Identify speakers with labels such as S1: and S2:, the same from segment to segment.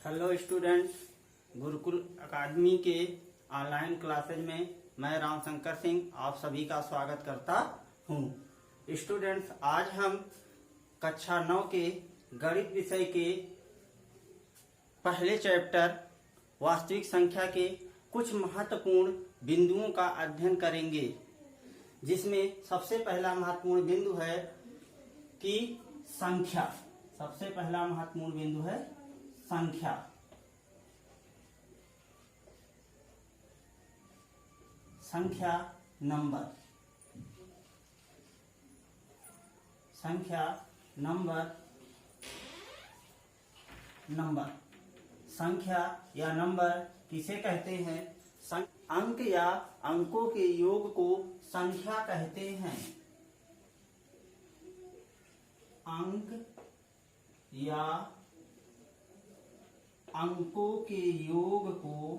S1: Hello students, Gurukul अकादमी के online classes में मैं रामशंकर सिंह आप सभी का स्वागत करता हूँ। स्टूडेंट्स, आज हम कक्षा 9 के गणित विषय के पहले चैप्टर वास्तविक संख्या के कुछ महत्वपूर्ण बिंदुओं का अध्ययन करेंगे, जिसमें सबसे पहला महत्वपूर्ण बिंदु है कि संख्या। सबसे पहला महत्वपूर्ण बिंदु है संख्या। संख्या नंबर। संख्या नंबर। नंबर संख्या या नंबर किसे कहते हैं? अंक या अंकों के योग को संख्या कहते हैं। अंक या अंकों के योग को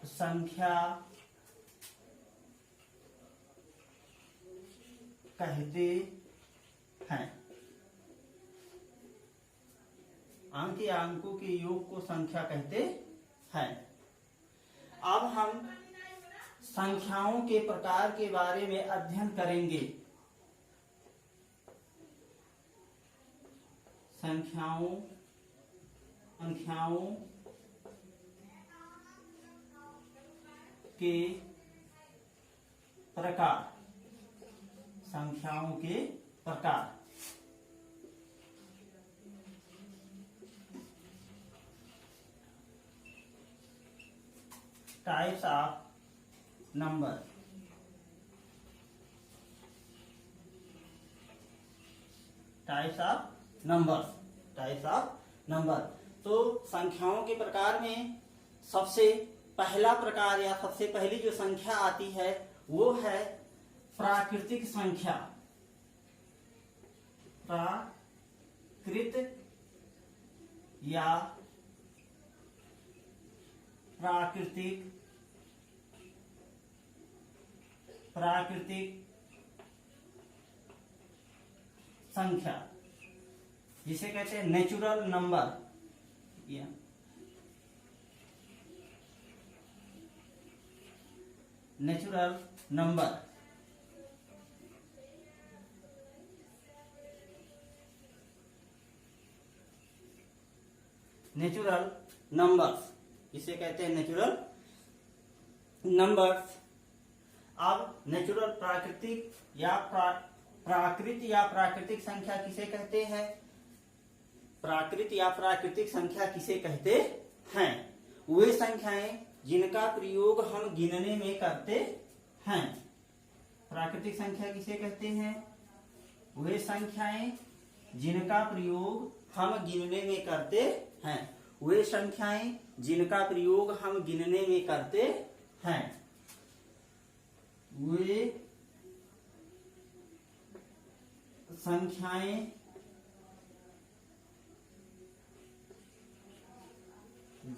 S1: संख्या कहते हैं। अंक या अंकों के योग को संख्या कहते हैं। अब हम संख्याओं के प्रकार के बारे में अध्ययन करेंगे। संख्याओं के प्रकार। संख्याओं के प्रकार। Types of number. Types of number. तो संख्याओं के प्रकार में सबसे पहला प्रकार या सबसे पहली जो संख्या आती है वो है प्राकृतिक संख्या। प्राकृत या प्राकृतिक संख्या, जिसे कहते हैं natural number. Natural number. Natural numbers, इसे कहते हैं नेचुरल नंबर्स। अब नेचुरल प्राकृतिक या प्राकृतिक संख्या किसे कहते हैं? प्राकृत या प्राकृतिक संख्या किसे कहते हैं? वे संख्याएं जिनका प्रयोग हम गिनने में करते हैं। प्राकृतिक संख्या किसे कहते हैं? वे संख्याएं जिनका प्रयोग हम गिनने में करते हैं। वे संख्याएं जिनका प्रयोग हम गिनने में करते हैं। वे संख्याएं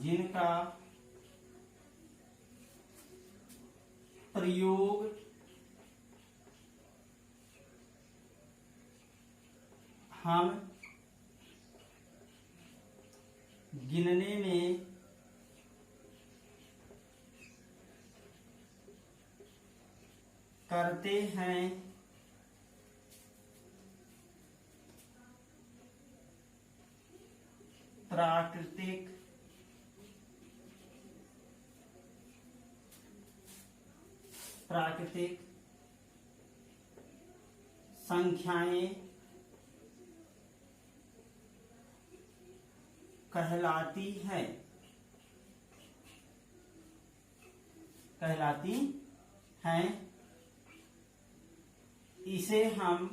S1: जिनका प्रयोग हम गिनने में करते हैं। प्राकृतिक संख्याएं कहलाती हैं। इसे हम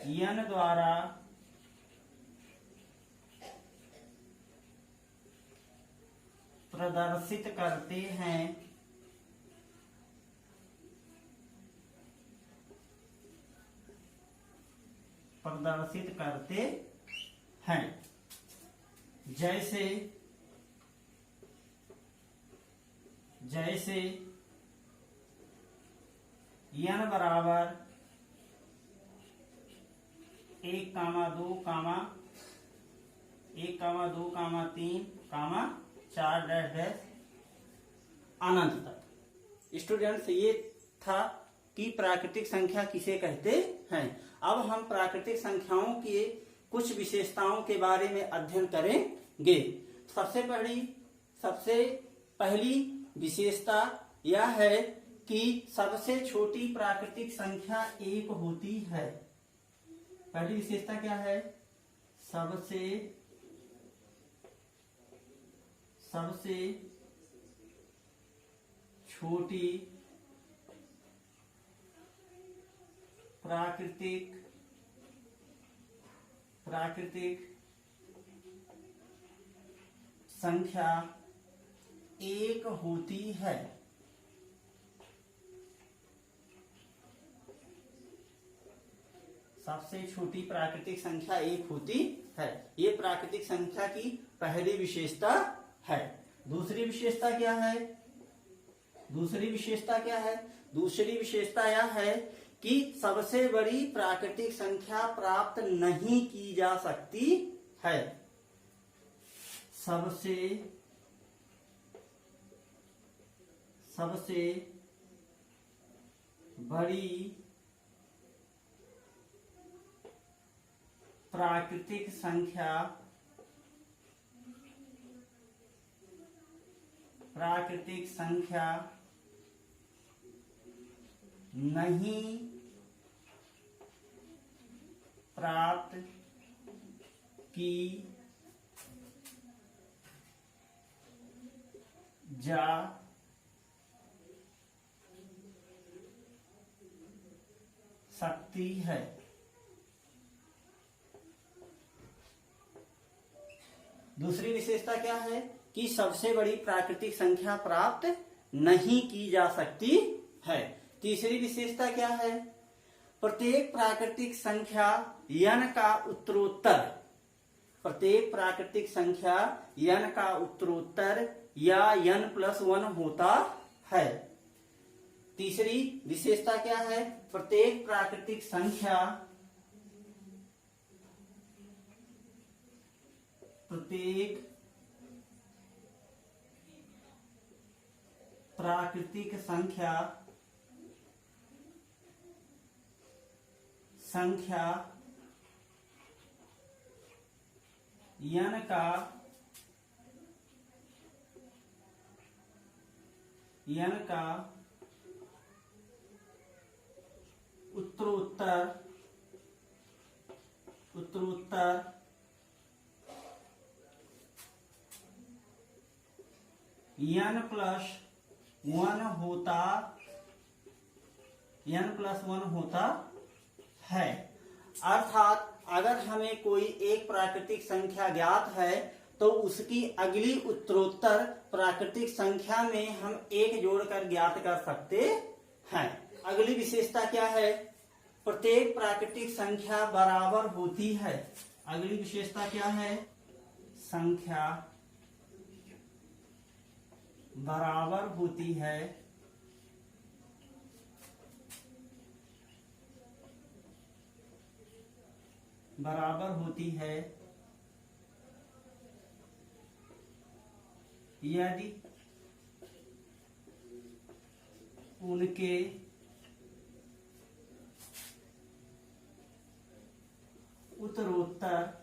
S1: n द्वारा प्रदर्शित करते हैं। प्रदर्शित करते हैं। जैसे जैसे n बराबर 1, 2, 1, 2, 3, 4 डैश डैश अनंत तक। स्टूडेंट्स, ये था कि प्राकृतिक संख्या किसे कहते हैं। अब हम प्राकृतिक संख्याओं की कुछ विशेषताओं के बारे में अध्ययन करेंगे। सबसे पहली विशेषता यह है कि सबसे छोटी प्राकृतिक संख्या 1 होती है। पहली विशेषता क्या है? सबसे छोटी प्राकृतिक संख्या 1 होती है। सबसे छोटी प्राकृतिक संख्या 1 होती है। ये प्राकृतिक संख्या की पहली विशेषता है। दूसरी विशेषता क्या है? दूसरी विशेषता यह है कि सबसे बड़ी प्राकृतिक संख्या प्राप्त नहीं की जा सकती है। सबसे बड़ी प्राकृतिक संख्या नहीं प्राप्त की जा सकती है। दूसरी विशेषता क्या है? कि सबसे बड़ी प्राकृतिक संख्या प्राप्त नहीं की जा सकती है। तीसरी विशेषता क्या है? प्रत्येक प्राकृतिक संख्या n का उत्तरोत्तर या n+1 होता है। तीसरी विशेषता क्या है? प्रत्येक प्राकृतिक संख्या n का उत्तरोत्तर n+1 होता है। अर्थात अगर हमें कोई एक प्राकृतिक संख्या ज्ञात है तो उसकी अगली उत्तरोत्तर प्राकृतिक संख्या में हम 1 जोड़कर ज्ञात कर सकते हैं। अगली विशेषता क्या है? प्रत्येक प्राकृतिक संख्या बराबर होती है। अगली विशेषता क्या है? संख्या बराबर होती है। यदि उनके उत्तरोत्तर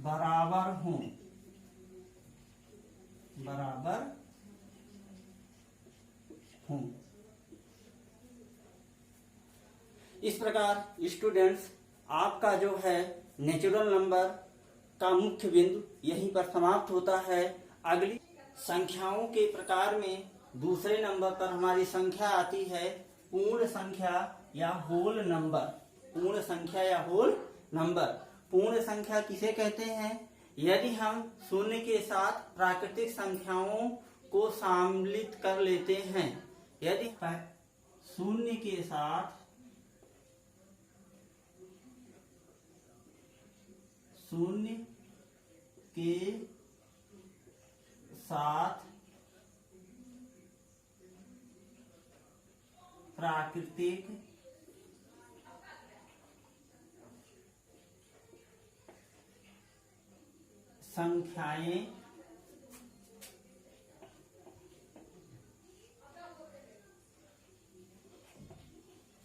S1: बराबर हों। इस प्रकार स्टूडेंट्स, आपका जो है नेचुरल नंबर का मुख्य बिंदु यहीं पर समाप्त होता है। अगली संख्याओं के प्रकार में दूसरे नंबर पर हमारी संख्या आती है पूर्ण संख्या या होल नंबर। पूर्ण संख्या किसे कहते हैं? यदि हम शून्य के साथ प्राकृतिक संख्याओं को सम्मिलित कर लेते हैं। यदि शून्य के साथ शून्य के साथ प्राकृतिक संख्याएं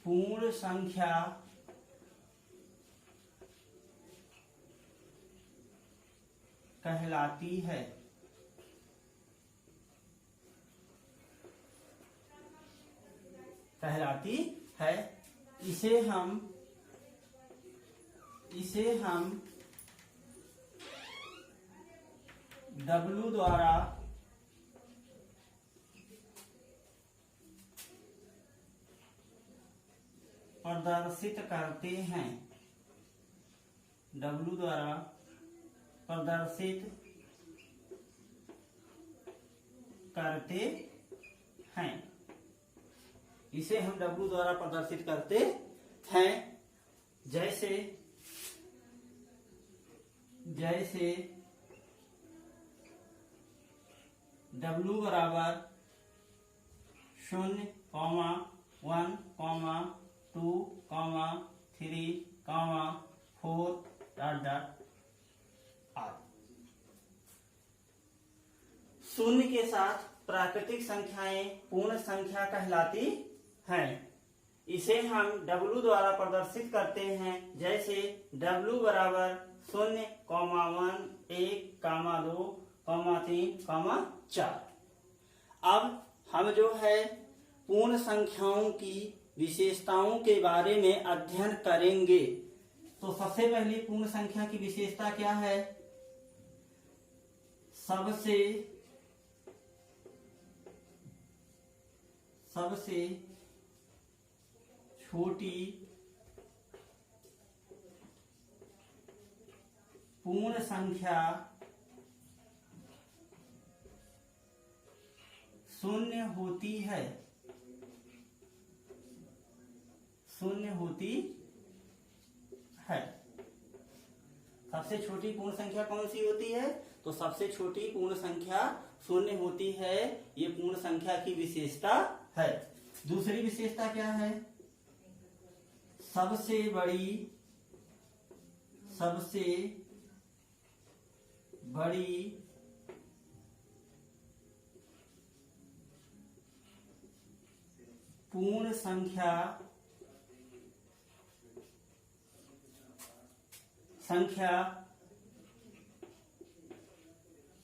S1: पूर्ण संख्या कहलाती है। इसे हम W द्वारा प्रदर्शित करते हैं। W द्वारा प्रदर्शित करते हैं। इसे हम W द्वारा प्रदर्शित करते हैं। जैसे W बराबर 0, 1, 2, 3, 4 आदि। शून्य के साथ प्राकृतिक संख्याएं पूर्ण संख्या कहलाती हैं। इसे हम W द्वारा प्रदर्शित करते हैं। जैसे W बराबर 0, 1, 2, 3, 4। अब हम जो है पूर्ण संख्याओं की विशेषताओं के बारे में अध्ययन करेंगे। तो सबसे पहले पूर्ण संख्या की विशेषता क्या है? सबसे छोटी पूर्ण संख्या शून्य होती है। सबसे छोटी पूर्ण संख्या कौन सी होती है? तो सबसे छोटी पूर्ण संख्या शून्य होती है। ये पूर्ण संख्या की विशेषता है। दूसरी विशेषता क्या है? सबसे बड़ी पूर्ण संख्या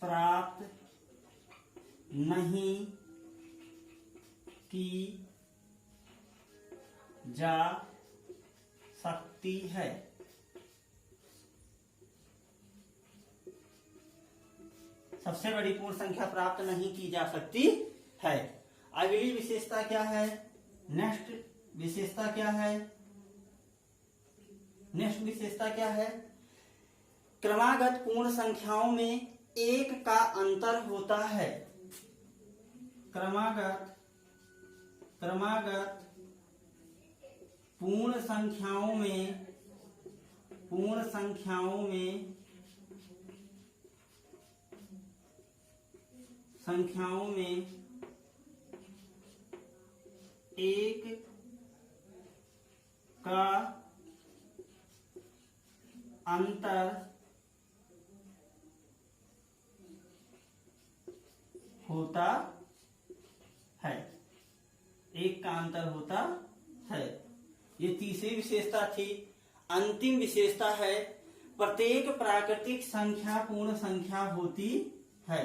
S1: प्राप्त नहीं की जा सकती है। सबसे बड़ी पूर्ण संख्या प्राप्त नहीं की जा सकती है। अगली विशेषता क्या है? नेक्स्ट विशेषता क्या है? क्रमागत पूर्ण संख्याओं में एक का अंतर होता है। क्रमागत पूर्ण संख्याओं में एक का अंतर होता है। ये तीसरी विशेषता थी। अंतिम विशेषता है प्रत्येक प्राकृतिक संख्या पूर्ण संख्या होती है।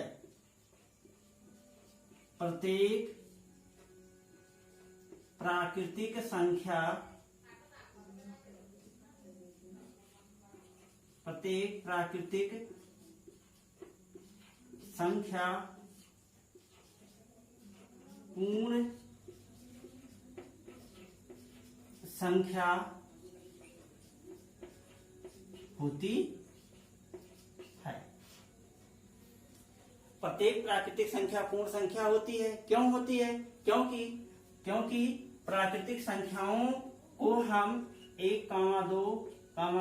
S1: प्रत्येक प्राकृतिक संख्या पूर्ण संख्या होती है। प्रत्येक प्राकृतिक संख्या पूर्ण संख्या होती है। क्यों होती है? क्योंकि प्राकृतिक संख्याओं को हम 1, 2,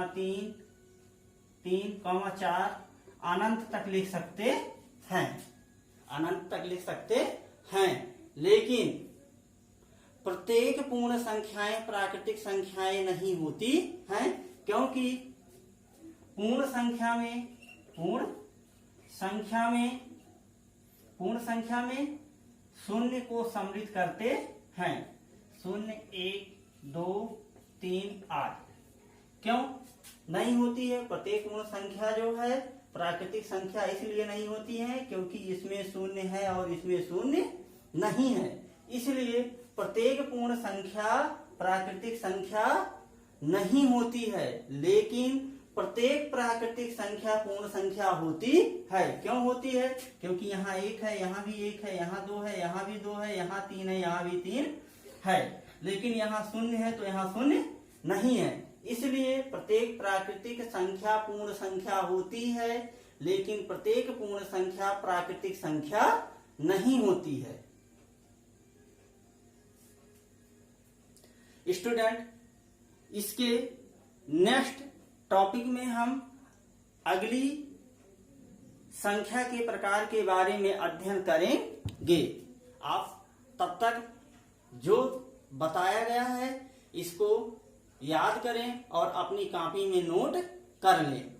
S1: 3, 3, 4 अनंत तक लिख सकते हैं, अनंत तक लिख सकते हैं। लेकिन प्रत्येक पूर्ण संख्याएं प्राकृतिक संख्याएं नहीं होती हैं, क्योंकि पूर्ण संख्या में शून्य को सम्मिलित करते हैं। 0, 1, 2, 3 8 क्यों नहीं होती है? प्रत्येक पूर्ण संख्या जो है प्राकृतिक संख्या इसलिए नहीं होती है क्योंकि इसमें शून्य है और इसमें शून्य नहीं है। इसलिए प्रत्येक पूर्ण संख्या प्राकृतिक संख्या नहीं होती है, लेकिन प्रत्येक प्राकृतिक संख्या पूर्ण संख्या होती है। क्यों होती है? क्योंकि यहाँ 1 है, यहाँ भी 1 है, यहाँ 2 है, यहाँ भी 2 है, यहाँ 3 है, यहाँ भी 3 है, लेकिन यहाँ शून्य है तो यहाँ शून्य नहीं है। इसलिए प्रत्येक प्राकृतिक संख्या पूर्ण संख्या होती है, लेकिन प्रत्येक पूर्ण संख्या प्राकृतिक संख्या नहीं होती है। स्टूडेंट, इसके नेक्स्ट टॉपिक में हम अगली संख्या के प्रकार के बारे में अध्ययन करेंगे। आप तब तक जो बताया गया है इसको याद करें और अपनी कॉपी में नोट कर लें।